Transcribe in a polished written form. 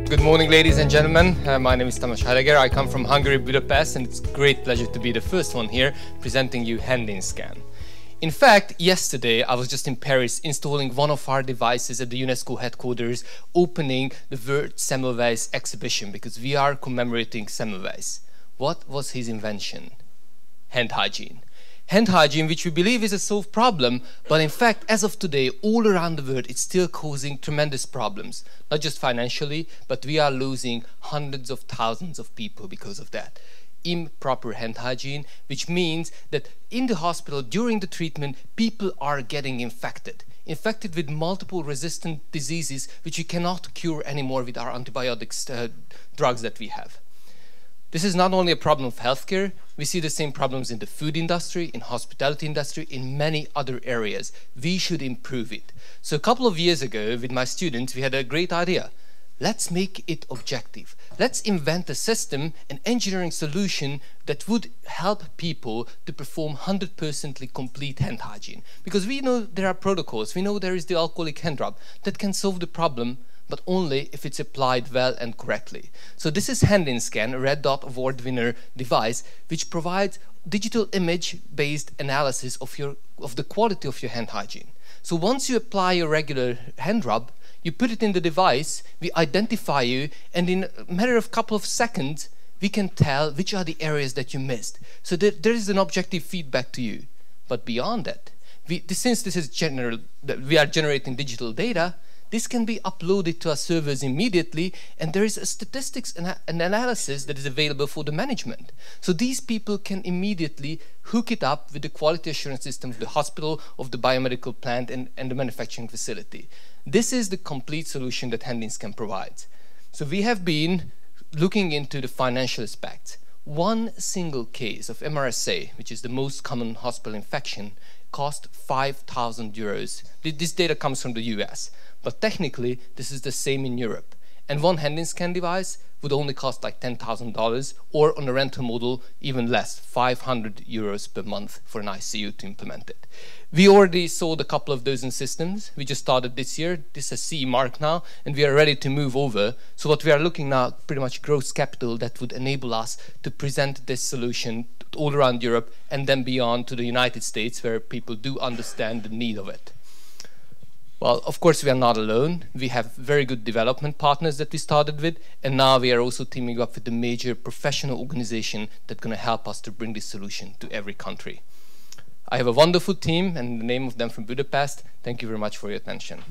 Good morning, ladies and gentlemen. My name is Tamás Heidegger. I come from Hungary, Budapest, and it's a great pleasure to be the first one here presenting you HandiScan. In fact, yesterday I was just in Paris installing one of our devices at the UNESCO headquarters, opening the World Semmelweis exhibition because we are commemorating Semmelweis. What was his invention? Hand hygiene. Hand hygiene, which we believe is a solved problem, but in fact, as of today, all around the world, it's still causing tremendous problems. Not just financially, but we are losing hundreds of thousands of people because of that. Improper hand hygiene, which means that in the hospital, during the treatment, people are getting infected with multiple resistant diseases, which we cannot cure anymore with our antibiotics drugs that we have. This is not only a problem of healthcare, we see the same problems in the food industry, in hospitality industry, in many other areas. We should improve it. So a couple of years ago with my students, we had a great idea. Let's make it objective. Let's invent a system, an engineering solution that would help people to perform 100% complete hand hygiene. Because we know there are protocols, we know there is the alcoholic hand rub that can solve the problem, but only if it's applied well and correctly. So this is HandiScan, a Red Dot Award winner device, which provides digital image-based analysis of the quality of your hand hygiene. So once you apply your regular hand rub, you put it in the device, we identify you, and in a matter of a couple of seconds, we can tell which are the areas that you missed. So there is an objective feedback to you. But beyond that, since this is we are generating digital data, this can be uploaded to our servers immediately, and there is a statistics and an analysis that is available for the management. So these people can immediately hook it up with the quality assurance system of the hospital, of the biomedical plant, and the manufacturing facility. This is the complete solution that HandiScan provides. So we have been looking into the financial aspects. One single case of MRSA, which is the most common hospital infection, cost 5,000 euros. This data comes from the US. But technically, this is the same in Europe. And one HandiScan device would only cost like $10,000, or on a rental model, even less, 500 euros per month for an ICU to implement it. We already sold a couple of dozen systems. We just started this year. This is CE mark now, and we are ready to move over. So what we are looking now, pretty much gross capital that would enable us to present this solution all around Europe and then beyond to the United States, where people do understand the need of it. Well, of course, we are not alone. We have very good development partners that we started with, and now we are also teaming up with the major professional organization that's going to help us to bring this solution to every country. I have a wonderful team, and the name of them from Budapest. Thank you very much for your attention.